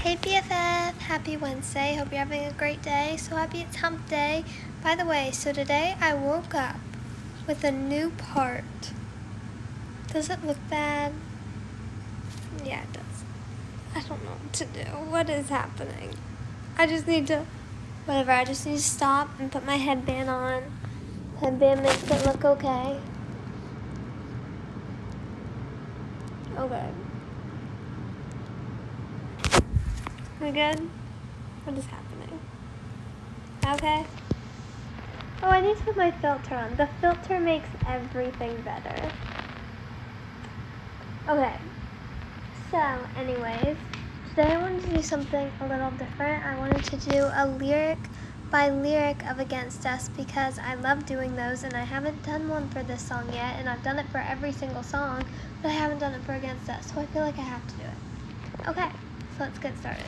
Hey BFF, happy Wednesday. Hope you're having a great day. So happy it's hump day. By the way, so today I woke up with a new part. Does it look bad? Yeah, it does. I don't know what to do. What is happening? I just need to stop and put my headband on. Headband makes it look okay. Okay. We good? What is happening? Okay. Oh, I need to put my filter on. The filter makes everything better. Okay. So, anyways, today I wanted to do something a little different. I wanted to do a lyric by lyric of Against Us because I love doing those and I haven't done one for this song yet, and I've done it for every single song, but I haven't done it for Against Us, so I feel like I have to do it. Okay, so let's get started.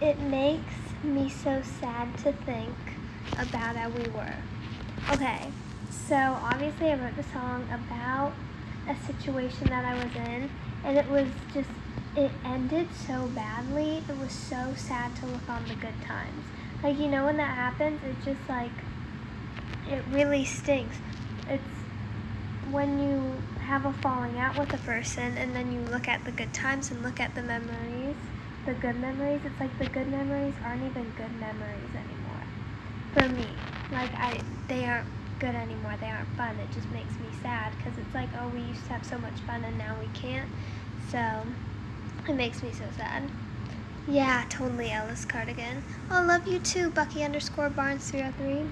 It makes me so sad to think about how we were. Okay, so obviously I wrote the song about a situation that I was in, and it ended so badly. It was so sad to look on the good times. Like, you know, when that happens, it really stinks. It's when you have a falling out with a person and then you look at the good times and look at the memories, the good memories, it's like the good memories aren't even good memories anymore. For me, they aren't good anymore. They aren't fun. It just makes me sad because it's like, oh, we used to have so much fun and now we can't. So it makes me so sad. Yeah, totally Ellis Cardigan. Oh, love you too, Bucky_Barnes303.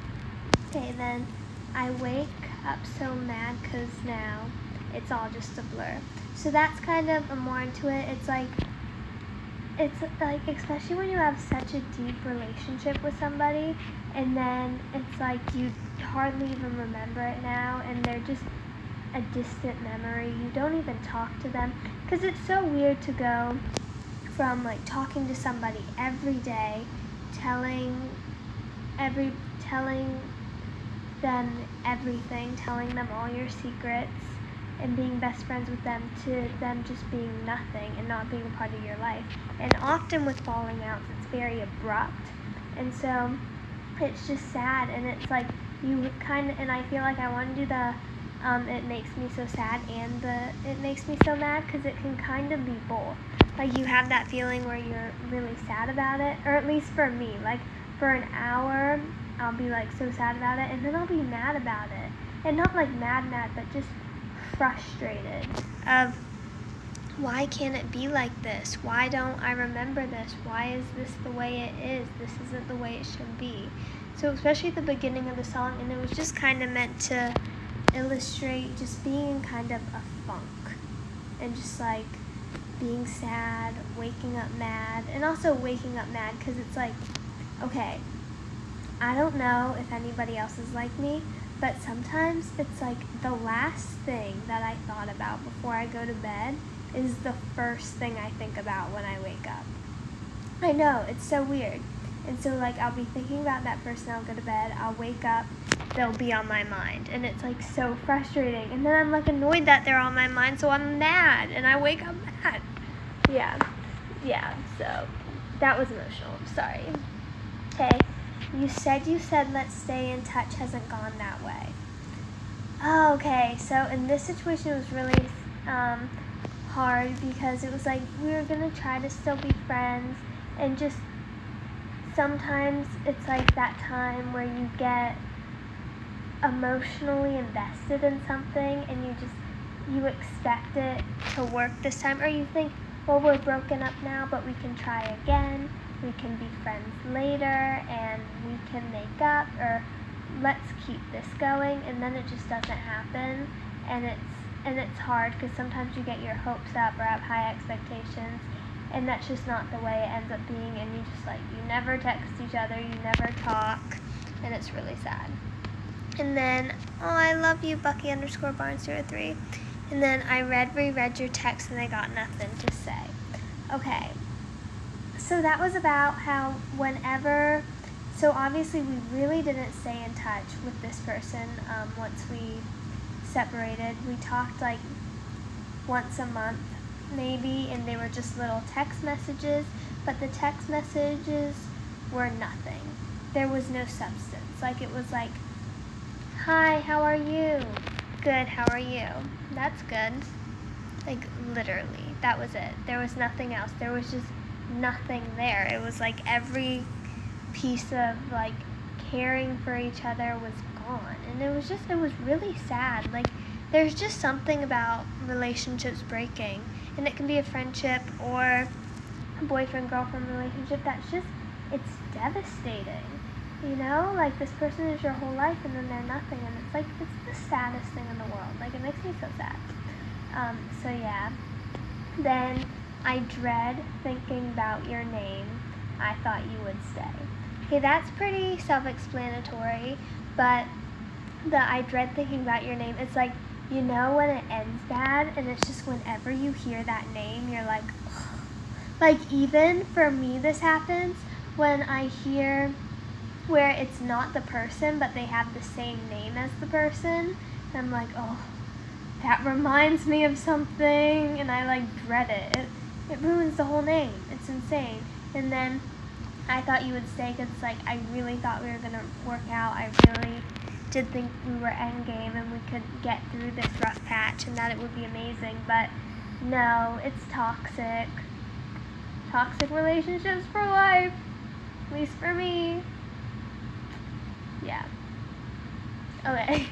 Okay, then I wake up so mad because now it's all just a blur. So that's kind of more into it. It's like, especially when you have such a deep relationship with somebody, and then it's like you hardly even remember it now, and they're just a distant memory. You don't even talk to them, because it's so weird to go from like talking to somebody every day, telling them everything, telling them all your secrets, and being best friends with them, to them just being nothing and not being a part of your life. And often with falling outs, it's very abrupt, and so it's just sad. And it's like and I feel like I want to do the it makes me so sad and the it makes me so mad, because it can kind of be both. Like, you have that feeling where you're really sad about it, or at least for me, like for an hour I'll be like so sad about it, and then I'll be mad about it, and not like mad, but just frustrated of, why can't it be like this? Why don't I remember this? Why is this the way it is? This isn't the way it should be. So especially at the beginning of the song, and it was just kind of meant to illustrate just being in kind of a funk, and just like being sad, waking up mad, and also waking up mad because it's like, okay, I don't know if anybody else is like me, but sometimes it's like the last thing that I thought about before I go to bed is the first thing I think about when I wake up. I know, it's so weird. And so like I'll be thinking about that person, I'll go to bed, I'll wake up, they'll be on my mind, and it's like so frustrating. And then I'm like annoyed that they're on my mind, so I'm mad, and I wake up mad. Yeah, so that was emotional. Sorry. Okay. You said let's stay in touch hasn't gone that way. Oh, okay. So in this situation, it was really hard, because it was like we were going to try to still be friends, and just sometimes it's like that time where you get emotionally invested in something and you expect it to work this time, or you think, well, we're broken up now, but we can try again, we can be friends later, and we can make up, or let's keep this going, and then it just doesn't happen, and it's hard, because sometimes you get your hopes up or have high expectations, and that's just not the way it ends up being, and you never text each other, you never talk, and it's really sad. And then, oh, I love you, Bucky_Barnes03. And then I reread your text, and I got nothing to say. Okay. So that was about how so obviously we really didn't stay in touch with this person once we separated. We talked like once a month maybe, and they were just little text messages, but the text messages were nothing. There was no substance. Like, it was like, hi, how are you? Good, how are you? That's good. Like, literally, that was it. There was nothing else. There was just nothing there. It was like every piece of, like, caring for each other was gone. And it was really sad. Like, there's just something about relationships breaking. And it can be a friendship or a boyfriend-girlfriend relationship that's just, it's devastating. You know, like, this person is your whole life and then they're nothing, and it's like, it's the saddest thing in the world. Like, it makes me so sad. So yeah. Then I dread thinking about your name. I thought you would stay. Okay, that's pretty self-explanatory, but the I dread thinking about your name, it's like, you know when it ends bad, and it's just whenever you hear that name, you're like, ugh. Like, even for me this happens when I hear where it's not the person, but they have the same name as the person, and I'm like, oh, that reminds me of something, and I, like, dread it. It ruins the whole name. It's insane. And then I thought you would stay because, like, I really thought we were going to work out. I really did think we were endgame and we could get through this rough patch and that it would be amazing, but no, it's toxic. Toxic relationships for life. At least for me. Yeah. Okay.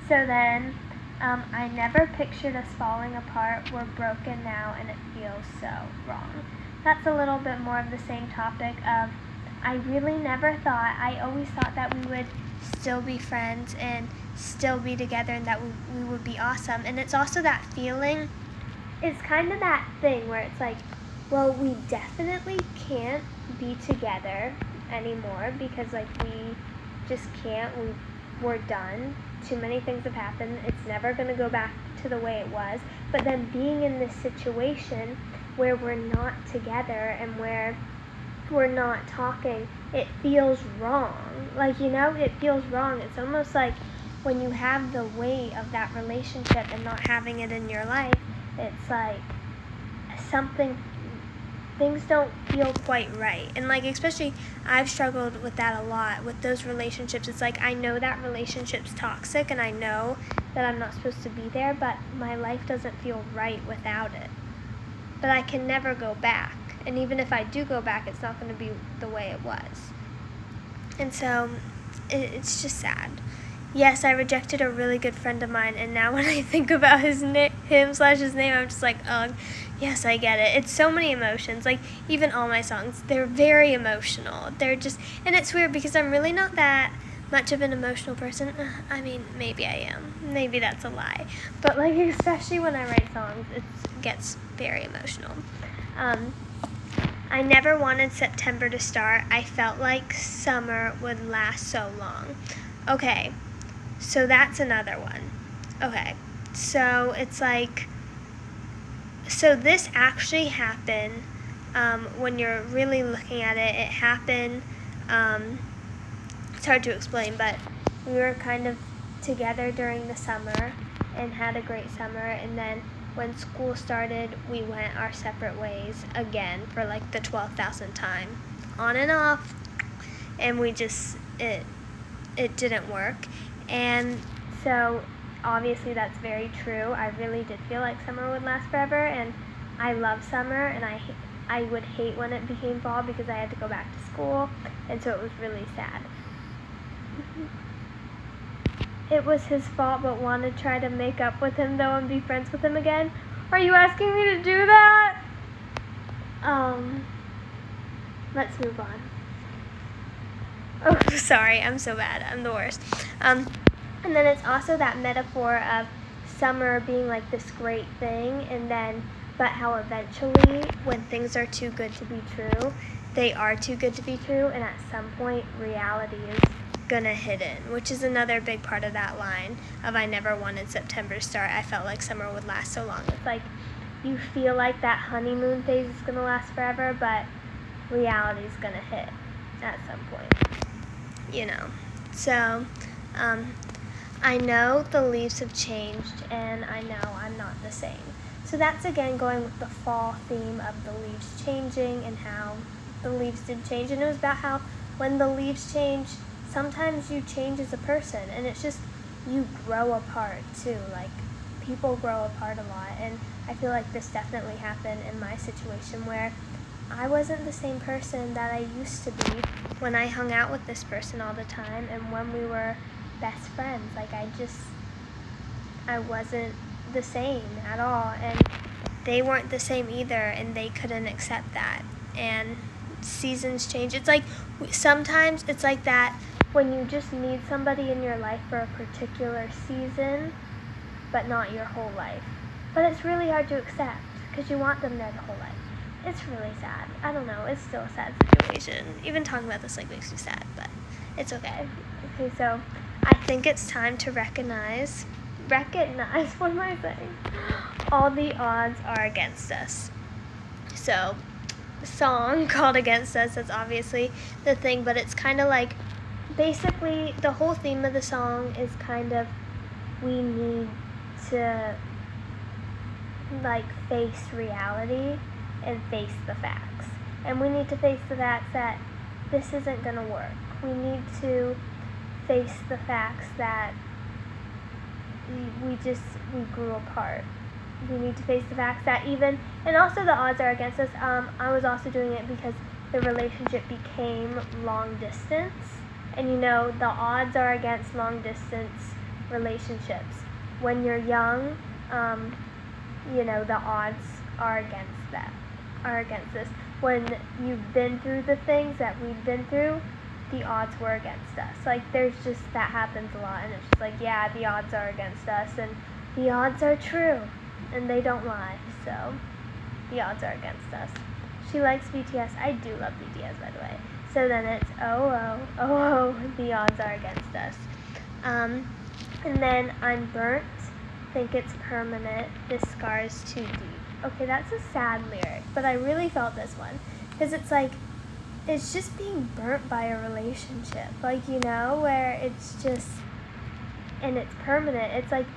So then, I never pictured us falling apart. We're broken now and it feels so wrong. That's a little bit more of the same topic of, I really never thought, I always thought that we would still be friends and still be together and that we would be awesome. And it's also that feeling, it's kind of that thing where it's like, well, we definitely can't be together anymore because, like, we just can't. We're done. Too many things have happened. It's never going to go back to the way it was. But then being in this situation where we're not together and where we're not talking, it feels wrong. Like, you know, it feels wrong. It's almost like when you have the weight of that relationship and not having it in your life, it's like things don't feel quite right. And, like, especially I've struggled with that a lot with those relationships. It's like, I know that relationship's toxic and I know that I'm not supposed to be there, but my life doesn't feel right without it. But I can never go back. And even if I do go back, it's not going to be the way it was. And so it's just sad. Yes, I rejected a really good friend of mine, and now when I think about his name, I'm just like, ugh, yes, I get it. It's so many emotions. Like, even all my songs, they're very emotional. They're just, and it's weird because I'm really not that much of an emotional person. I mean, maybe I am. Maybe that's a lie. But, like, especially when I write songs, it gets very emotional. I never wanted September to start. I felt like summer would last so long. Okay. So that's another one. Okay, so it's like, so this actually happened when you're really looking at it. It happened, it's hard to explain, but we were kind of together during the summer and had a great summer, and then when school started, we went our separate ways again for like the 12,000th time, on and off, and we just, it didn't work. And so, obviously that's very true. I really did feel like summer would last forever, and I love summer, and I would hate when it became fall because I had to go back to school, and so it was really sad. It was his fault, but wanted to try to make up with him, though, and be friends with him again. Are you asking me to do that? Let's move on. Oh, sorry, I'm so bad. I'm the worst. And then it's also that metaphor of summer being like this great thing, and then, but how eventually, when things are too good to be true, they are too good to be true, and at some point, reality is gonna hit in, which is another big part of that line of I never wanted September to start. I felt like summer would last so long. It's like you feel like that honeymoon phase is gonna last forever, but reality is gonna hit at some point. You know, so I know the leaves have changed, and I know I'm not the same. So that's again going with the fall theme of the leaves changing and how the leaves did change. And it was about how when the leaves change, sometimes you change as a person, and it's just you grow apart too. Like, people grow apart a lot, and I feel like this definitely happened in my situation where I wasn't the same person that I used to be when I hung out with this person all the time and when we were best friends. Like, I wasn't the same at all, and they weren't the same either, and they couldn't accept that. And seasons change. It's like sometimes it's like that when you just need somebody in your life for a particular season, but not your whole life. But it's really hard to accept because you want them there the whole life. It's really sad. I don't know. It's still a sad situation. Even talking about this makes me sad, but it's okay. Okay, so I think it's time to recognize, what am I saying? All the odds are against us. So, the song called Against Us is obviously the thing, but it's kind of like, basically, the whole theme of the song is kind of, we need to, like, face reality and face the facts. And we need to face the facts that this isn't going to work. We need to face the facts that we grew apart. We need to face the facts that and also the odds are against us. I was also doing it because the relationship became long distance. And the odds are against long distance relationships. When you're young, the odds are against this. When you've been through the things that we've been through, the odds were against us. Like, there's just, that happens a lot, and it's just like, yeah, the odds are against us, and the odds are true, and they don't lie, so the odds are against us. She likes BTS. I do love BTS, by the way. So then it's, the odds are against us. And then I'm burnt, think it's permanent, this scar's too deep. Okay, that's a sad lyric, but I really felt this one, because it's like, it's just being burnt by a relationship, like, where it's just, and it's permanent. It's like,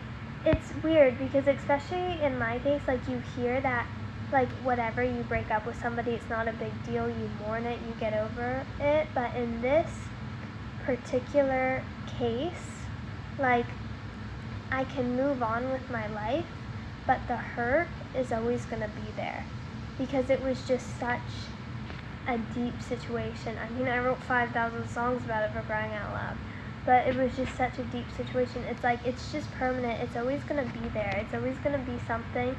it's weird, because especially in my case, like, you hear that, like, whatever, you break up with somebody, it's not a big deal, you mourn it, you get over it, but in this particular case, like, I can move on with my life, but the hurt is always going to be there, because it was just such a deep situation. I mean, I wrote 5,000 songs about it, for crying out loud, but it was just such a deep situation. It's like, it's just permanent. It's always going to be there. It's always going to be something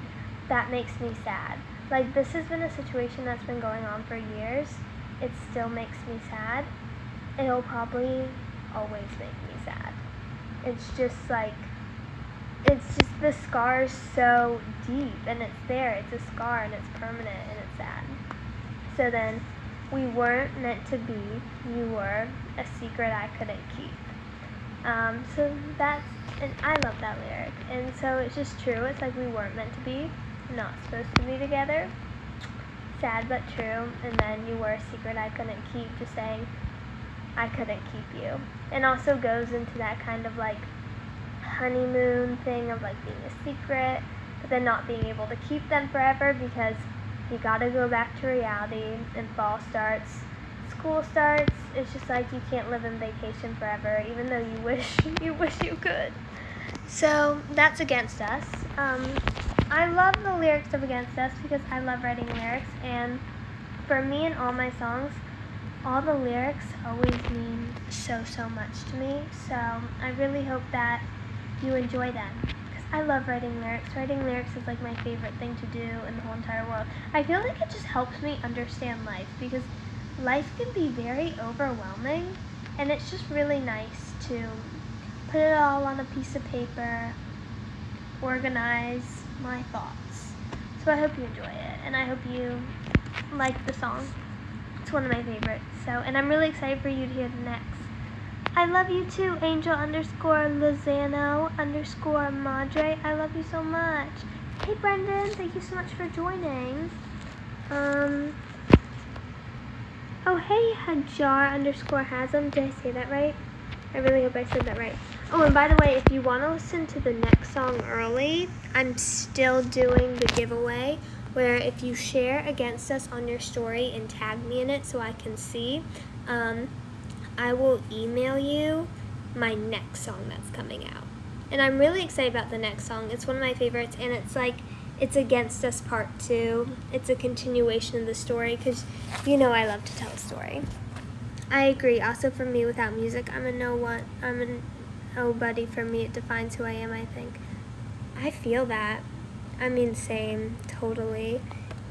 that makes me sad. Like, this has been a situation that's been going on for years. It still makes me sad. It'll probably always make me sad. It's just like, the scar is so deep, and it's there. It's a scar, and it's permanent, and it's sad. So then, we weren't meant to be, you were a secret I couldn't keep. So that's, and I love that lyric. And so it's just true. It's like, we weren't meant to be, not supposed to be together. Sad but true. And then you were a secret I couldn't keep, just saying I couldn't keep you. And also goes into that kind of like honeymoon thing of like being a secret, but then not being able to keep them forever because you gotta go back to reality, and fall starts, school starts. It's just like you can't live in vacation forever, even though you wish you could. So that's Against Us. I love the lyrics of Against Us because I love writing lyrics, and for me in all my songs, all the lyrics always mean so much to me. So I really hope that you enjoy them. I love writing lyrics. Writing lyrics is like my favorite thing to do in the whole entire world. I feel like it just helps me understand life, because life can be very overwhelming, and it's just really nice to put it all on a piece of paper, organize my thoughts. So I hope you enjoy it, and I hope you like the song. It's one of my favorites. And I'm really excited for you to hear the next. I love you too, Angel_Lozano_Madre. I love you so much. Hey Brendan, thank you so much for joining. Oh hey, Hajar_Hasm. Did I say that right? I really hope I said that right. Oh, and by the way, if you want to listen to the next song early, I'm still doing the giveaway where if you share Against Us on your story and tag me in it so I can see, I will email you my next song that's coming out. And I'm really excited about the next song. It's one of my favorites, and it's Against Us Part 2. It's a continuation of the story because I love to tell a story. I agree. Also, for me, without music, I'm a nobody. For me, it defines who I am, I think. I feel that. I mean, same, totally.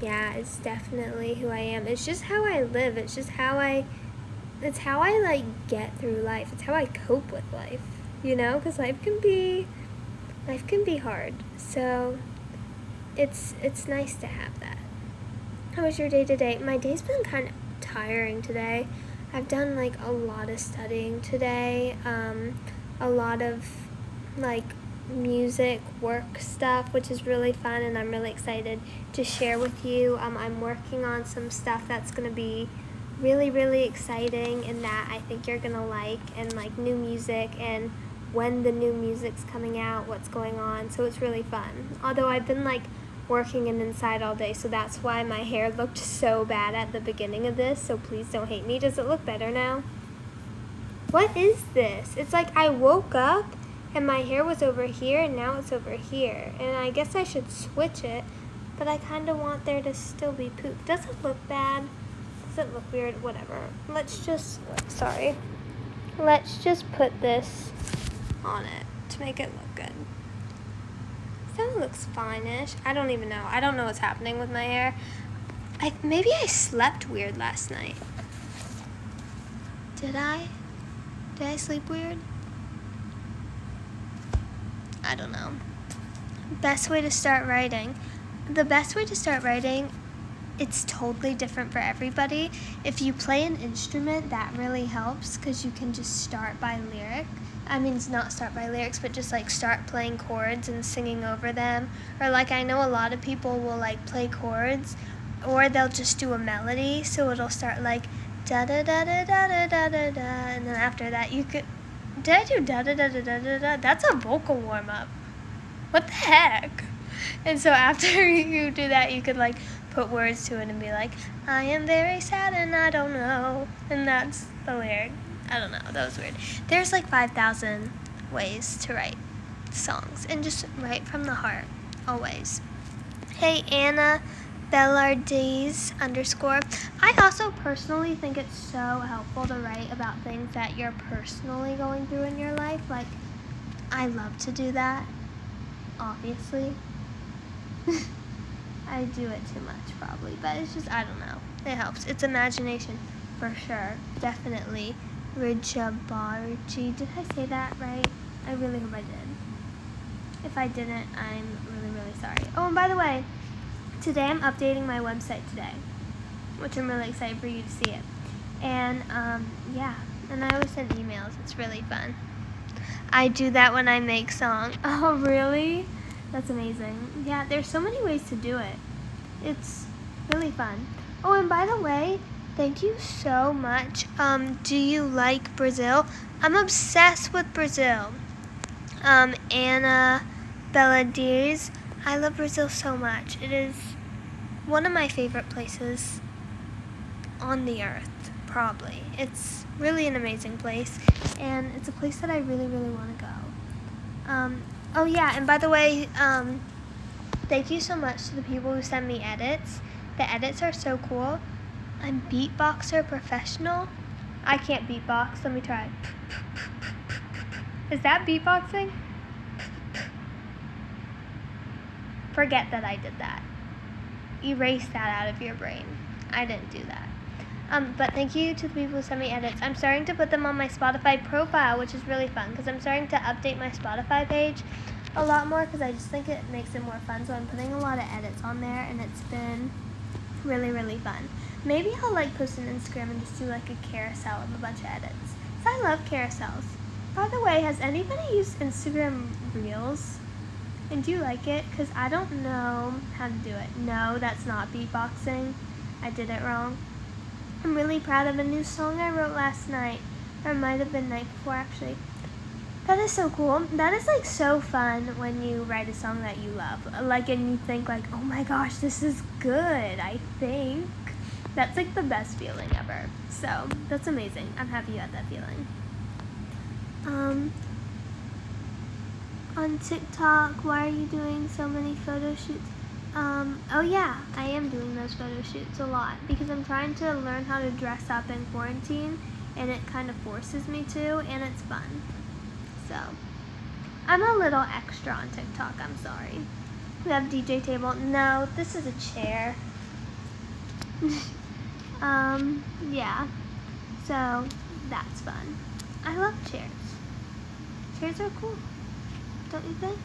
Yeah, it's definitely who I am. It's just how I live. It's how I get through life. It's how I cope with life, because life can be hard. So it's nice to have that. How was your day today? My day's been kind of tiring today. I've done a lot of studying today, a lot of music work stuff, which is really fun, and I'm really excited to share with you. I'm working on some stuff that's going to be really, really exciting and that I think you're going to like, and new music and when the new music's coming out, what's going on, so it's really fun. Although I've been working inside all day, so that's why my hair looked so bad at the beginning of this, so please don't hate me. Does it look better now? What is this? It's I woke up and my hair was over here and now it's over here, and I guess I should switch it, but I kind of want there to still be poop. Does it look bad? Does it look weird? Whatever. Let's just put this on it to make it look good. That looks fine-ish. I don't even know. I don't know what's happening with my hair. Maybe I slept weird last night. Did I? Did I sleep weird? I don't know. Best way to start writing. The best way to start writing, it's totally different for everybody. If you play an instrument, that really helps because you can just start by lyric. Not start by lyrics, but just start playing chords and singing over them. Or I know a lot of people will play chords, or they'll just do a melody. So it'll start da da da da da da da da da, and then after that you could. Did I do da da da da da da da? That's a vocal warm up. What the heck? And so after you do that, you could put words to it and be I am very sad and I don't know, and that's the lyric. I don't know, that was weird. There's 5,000 ways to write songs, and just write from the heart, always. Hey, Anna Bellardiz _ I also personally think it's so helpful to write about things that you're personally going through in your life. I love to do that, obviously. I do it too much, probably, but it's just, I don't know. It helps. It's imagination, for sure. Definitely. Rijabarji. Did I say that right? I really hope I did. If I didn't, I'm really, really sorry. Oh, and by the way, today I'm updating my website today, which I'm really excited for you to see it. And, yeah. And I always send emails. It's really fun. I do that when I make songs. Oh, really? That's amazing. Yeah, there's so many ways to do it. It's really fun. Oh, and by the way, thank you so much. Do you like Brazil? I'm obsessed with Brazil. Anna Beladiers. I love Brazil so much. It is one of my favorite places on the earth, probably. It's really an amazing place, and it's a place that I really, really want to go. Oh yeah, and by the way, thank you so much to the people who send me edits. The edits are so cool. I'm beatboxer professional. I can't beatbox. Let me try. Is that beatboxing? Forget that I did that. Erase that out of your brain. I didn't do that. But thank you to the people who send me edits. I'm starting to put them on my Spotify profile, which is really fun because I'm starting to update my Spotify page a lot more because I just think it makes it more fun. So I'm putting a lot of edits on there, and it's been really, really fun. Maybe I'll post an Instagram and just do a carousel of a bunch of edits. So I love carousels. By the way, has anybody used Instagram Reels? And do you like it? Because I don't know how to do it. No, that's not beatboxing. I did it wrong. I'm really proud of a new song I wrote last night. Or it might have been night before, actually. That is so cool. That is like so fun when you write a song that you love. Like, and you think like, oh my gosh, this is good, I think. That's like the best feeling ever. So that's amazing. I'm happy you had that feeling. On TikTok, why are you doing so many photo shoots? Oh yeah, I am doing those photo shoots a lot because I'm trying to learn how to dress up in quarantine, and it kind of forces me to, and it's fun. So, I'm a little extra on TikTok, I'm sorry. We have DJ table. No, this is a chair. Yeah. So, that's fun. I love chairs. Chairs are cool, don't you think?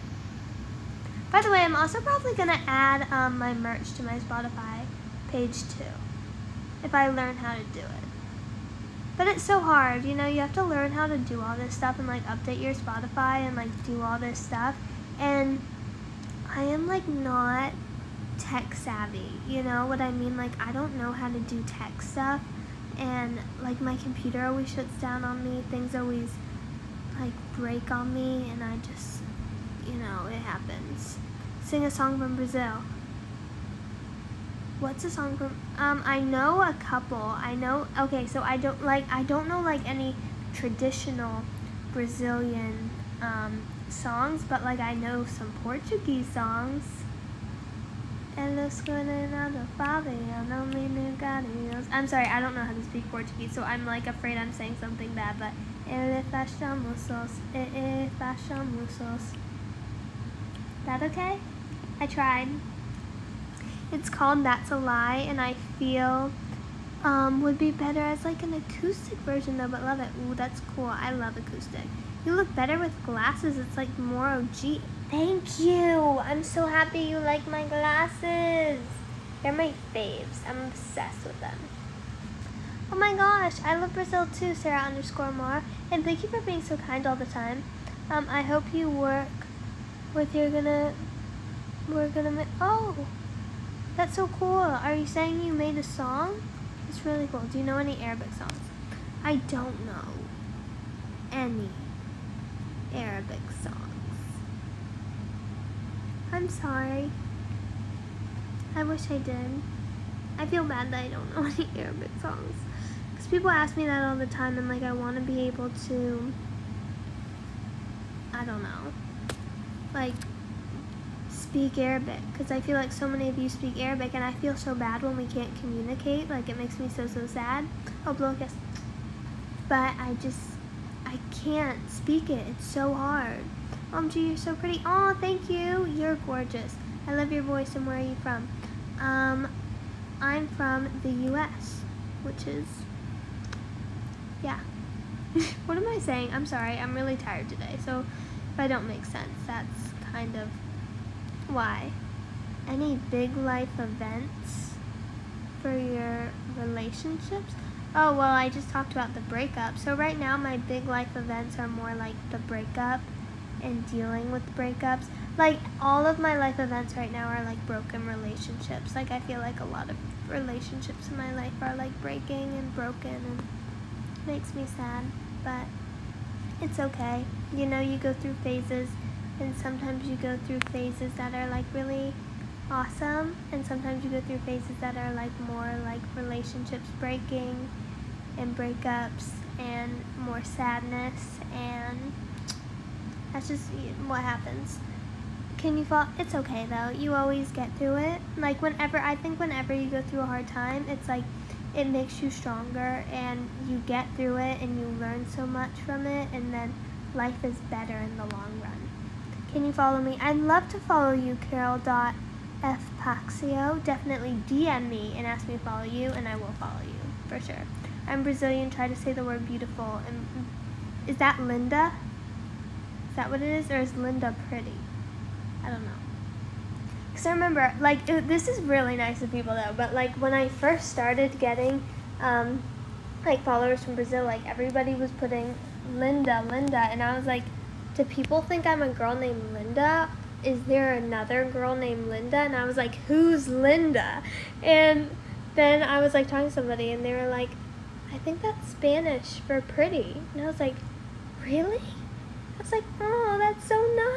By the way, I'm also probably going to add my merch to my Spotify page too, if I learn how to do it. But it's so hard, you know, you have to learn how to do all this stuff and like update your Spotify and like do all this stuff. And I am like not tech savvy, you know what I mean? Like I don't know how to do tech stuff, and like my computer always shuts down on me, things always like break on me, and I just, you know, it happens. Sing a song from Brazil. What's a song from, I know a couple. Okay, so I don't know like any traditional Brazilian songs, but like I know some Portuguese songs. I'm sorry, I don't know how to speak Portuguese, so I'm like afraid I'm saying something bad, but that okay? I tried. It's called That's a Lie, and I feel would be better as like an acoustic version though, but love it. Ooh, that's cool. I love acoustic. You look better with glasses. It's like more OG. Thank you. I'm so happy you like my glasses. They're my faves. I'm obsessed with them. Oh my gosh, I love Brazil too, Sarah_Mar. And thank you for being so kind all the time. I hope you work with oh, that's so cool. Are you saying you made a song? It's really cool. Do you know any Arabic songs? I don't know any Arabic songs. I'm sorry. I wish I did. I feel bad that I don't know any Arabic songs. Because people ask me that all the time, and like I want to be able to, I don't know, like speak Arabic, because I feel like so many of you speak Arabic, and I feel so bad when we can't communicate. Like it makes me so sad. Oh, Blocus. But I can't speak it. It's so hard. Gee, you're so pretty. Oh, thank you. You're gorgeous. I love your voice. And where are you from? I'm from the U.S., which is, yeah. What am I saying? I'm sorry. I'm really tired today. So if I don't make sense, that's kind of why. Any big life events for your relationships? Oh, well, I just talked about the breakup. So right now my big life events are more like the breakup and dealing with breakups. Like all of my life events right now are like broken relationships. Like I feel like a lot of relationships in my life are like breaking and broken, and it makes me sad, but it's okay. You know, you go through phases, and sometimes you go through phases that are like really awesome, and sometimes you go through phases that are like more like relationships breaking and breakups and more sadness, and that's just what happens. Can you fall? It's okay though. You always get through it. Like whenever you go through a hard time, it's like it makes you stronger, and you get through it, and you learn so much from it, and then life is better in the long run. Can you follow me? I'd love to follow you, Carol.fpaxio. Definitely DM me and ask me to follow you, and I will follow you for sure. I'm Brazilian. Try to say the word beautiful. And is that Linda? Is that what it is, or is Linda pretty? I don't know. Because I remember, like, this is really nice of people though, but like when I first started getting like followers from Brazil, like everybody was putting Linda, and I was like, do people think I'm a girl named Linda? Is there another girl named Linda? And I was like, who's Linda? And then I was like talking to somebody, and they were like, I think that's Spanish for pretty. And I was like, really? I was like, oh, that's so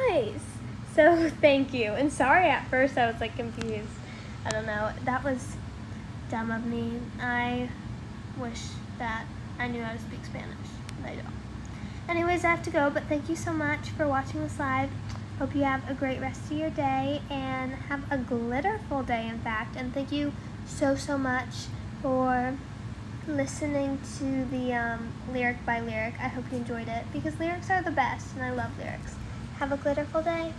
nice. So thank you. And sorry at first I was like confused. I don't know. That was dumb of me. I wish that I knew how to speak Spanish, but I don't. Anyways, I have to go, but thank you so much for watching this live. Hope you have a great rest of your day and have a glitterful day, in fact. And thank you so much for listening to the lyric by lyric. I hope you enjoyed it because lyrics are the best and I love lyrics. Have a glitterful day.